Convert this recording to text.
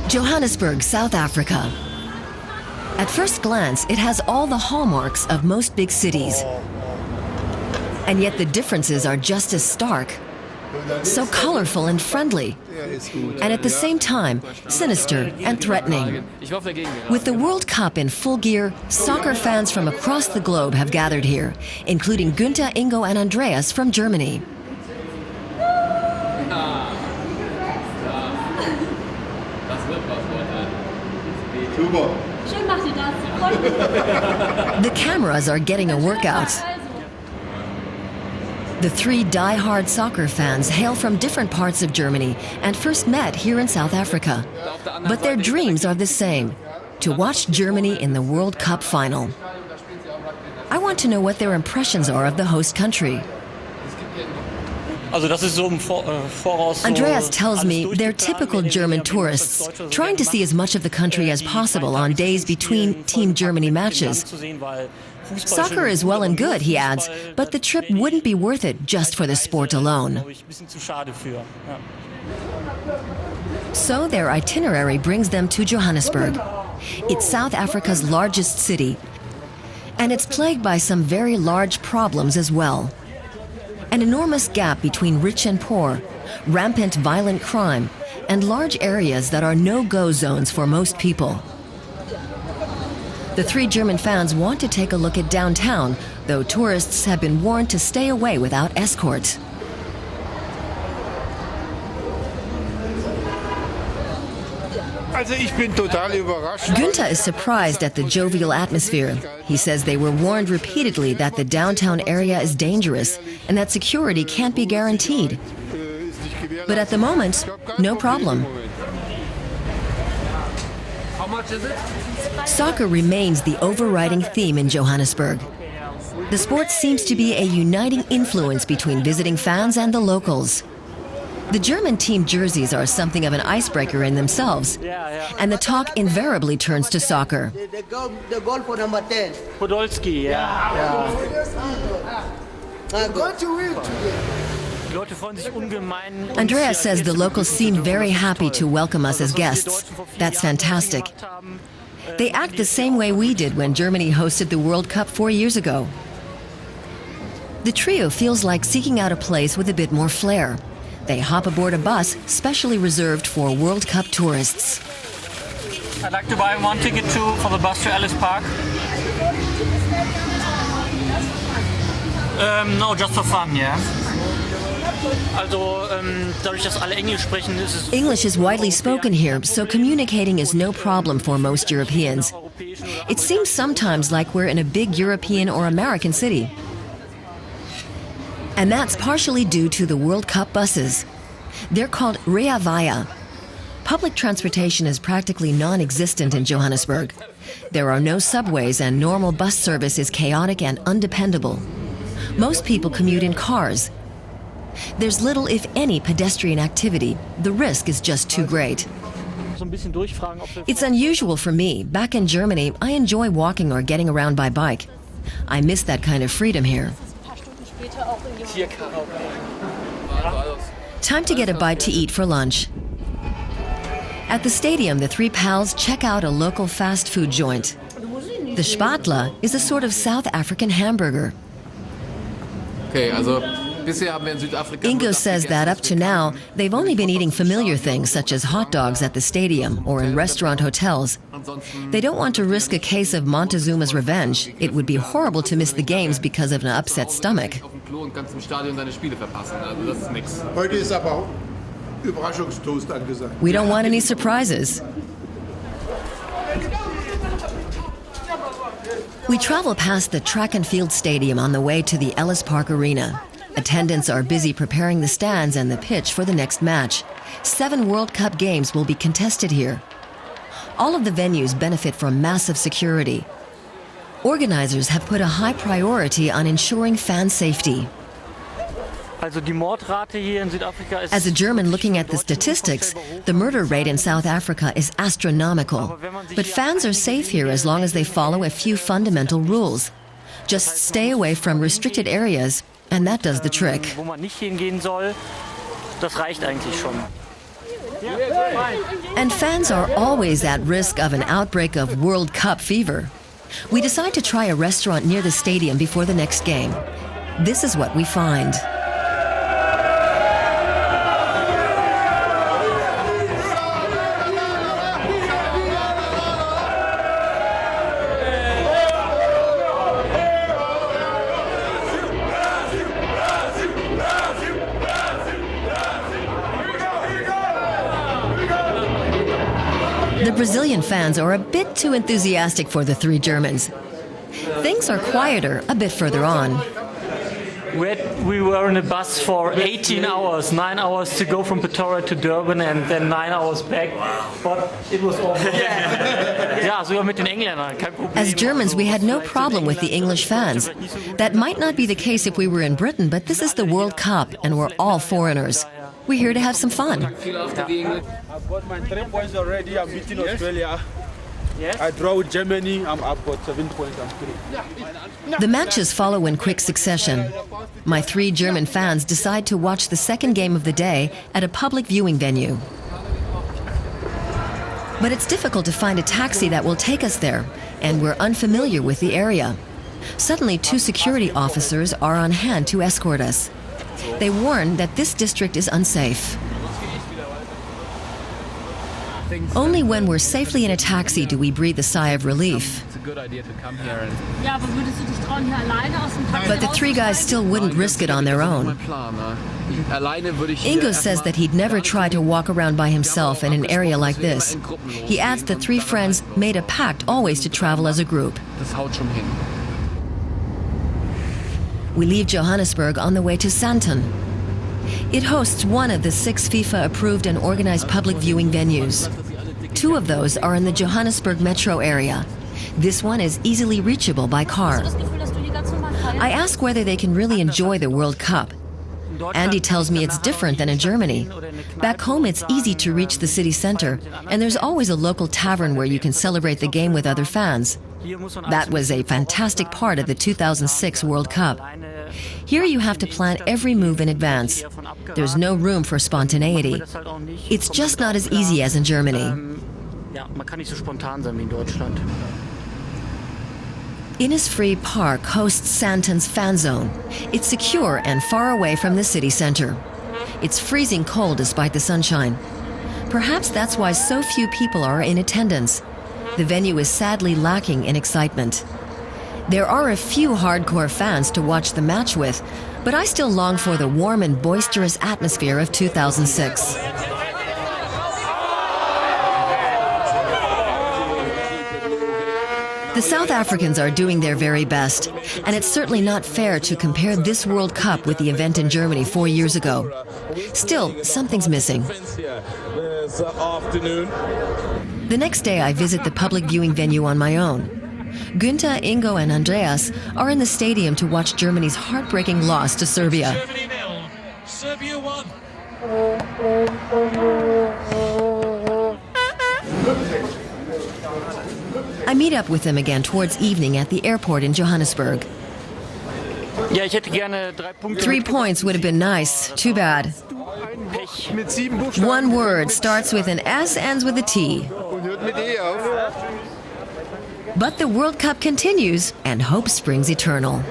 Johannesburg, South Africa. At first glance, it has all the hallmarks of most big cities. And yet the differences are just as stark. So colorful and friendly. And at the same time, sinister and threatening. With the World Cup in full gear, soccer fans from across the globe have gathered here, including Guenther, Ingo and Andreas from Germany. The cameras are getting a workout. The three die-hard soccer fans hail from different parts of Germany and first met here in South Africa. But their dreams are the same, to watch Germany in the World Cup final. I want to know what their impressions are of the host country. Andreas tells me they're typical German tourists, trying to see as much of the country as possible on days between Team Germany matches. Soccer is well and good, he adds, but the trip wouldn't be worth it just for the sport alone. So their itinerary brings them to Johannesburg. It's South Africa's largest city, and it's plagued by some very large problems as well. An enormous gap between rich and poor, rampant violent crime, and large areas that are no-go zones for most people. The three German fans want to take a look at downtown, though tourists have been warned to stay away without escort. Guenther is surprised at the jovial atmosphere. He says they were warned repeatedly that the downtown area is dangerous and that security can't be guaranteed. But at the moment, no problem. How much is it? Soccer remains the overriding theme in Johannesburg. The sport seems to be a uniting influence between visiting fans and the locals. The German team jerseys are something of an icebreaker in themselves, and the talk invariably turns to soccer. The goal for number 10. Podolski, Andreas says the locals seem very happy to welcome us as guests. That's fantastic. They act the same way we did when Germany hosted the World Cup 4 years ago. The trio feels like seeking out a place with a bit more flair. They hop aboard a bus specially reserved for World Cup tourists. I'd like to buy one ticket for the bus to Ellis Park. No, just for fun, yeah. English is widely spoken here, so communicating is no problem for most Europeans. It seems sometimes like we're in a big European or American city. And that's partially due to the World Cup buses. They're called Rea Vaya. Public transportation is practically non-existent in Johannesburg. There are no subways and normal bus service is chaotic and undependable. Most people commute in cars. There's little, if any, pedestrian activity. The risk is just too great. It's unusual for me. Back in Germany, I enjoy walking or getting around by bike. I miss that kind of freedom here. Time to get a bite to eat for lunch. At the stadium, the three pals check out a local fast food joint. The Spatla is a sort of South African hamburger. Ingo says that up to now, they've only been eating familiar things such as hot dogs at the stadium or in restaurant hotels. They don't want to risk a case of Montezuma's revenge. It would be horrible to miss the games because of an upset stomach. We don't want any surprises. We travel past the track and field stadium on the way to the Ellis Park Arena. Attendants are busy preparing the stands and the pitch for the next match. 7 World Cup games will be contested here. All of the venues benefit from massive security. Organizers have put a high priority on ensuring fan safety. Also die Mordrate hier in Südafrika ist... As a German looking at the statistics, the murder rate in South Africa is astronomical. But fans are safe here as long as they follow a few fundamental rules. Just stay away from restricted areas, and that does the trick. Wo man nicht hingehen soll, das reicht eigentlich schon. And fans are always at risk of an outbreak of World Cup fever. We decide to try a restaurant near the stadium before the next game. This is what we find. The Brazilian fans are a bit too enthusiastic for the three Germans. Things are quieter a bit further on. We were in a bus for 18 hours, 9 hours to go from Pretoria to Durban and then 9 hours back. But it was awful. Ja, sogar mit den Engländern, kein Problem. As Germans, we had no problem with the English fans. That might not be the case if we were in Britain, but this is the World Cup and we're all foreigners. We're here to have some fun. I've got my 3 points already. I'm beating Australia. Yes. I draw with Germany. I've got 7 points. I'm through. The matches follow in quick succession. My 3 German fans decide to watch the second game of the day at a public viewing venue. But it's difficult to find a taxi that will take us there, and we're unfamiliar with the area. Suddenly, 2 security officers are on hand to escort us. They warn that this district is unsafe. Only when we're safely in a taxi do we breathe a sigh of relief. It's a good idea to come here and But the 3 guys still wouldn't risk it on their own. Ingo says that he'd never try to walk around by himself in an area like this. He adds the 3 friends made a pact always to travel as a group. das haut schon hin. We leave Johannesburg on the way to Sandton. It hosts one of the 6 FIFA-approved and organized public viewing venues. 2 of those are in the Johannesburg metro area. This one is easily reachable by car. I ask whether they can really enjoy the World Cup. Andy tells me it's different than in Germany. Back home, it's easy to reach the city center, and there's always a local tavern where you can celebrate the game with other fans. That was a fantastic part of the 2006 World Cup. Here you have to plan every move in advance. There's no room for spontaneity. It's just not as easy as in Germany. Ja, man kann nicht so spontan sein wie in Deutschland. Innisfree Park hosts Sandton's fan zone. It's secure and far away from the city center. It's freezing cold despite the sunshine. Perhaps that's why so few people are in attendance. The venue is sadly lacking in excitement. There are a few hardcore fans to watch the match with, but I still long for the warm and boisterous atmosphere of 2006. The South Africans are doing their very best, and it's certainly not fair to compare this World Cup with the event in Germany 4 years ago. Still, something's missing. The next day, I visit the public viewing venue on my own. Guenther, Ingo and Andreas are in the stadium to watch Germany's heartbreaking loss to Serbia. Serbia 1. I meet up with them again towards evening at the airport in Johannesburg. Ja, ich hätte gerne 3 Punkte. 3 points would have been nice. Too bad. Mit 7 Buchstaben. One word starts with an S, ends with a T. Und hört mit E auf. But the World Cup continues, and hope springs eternal.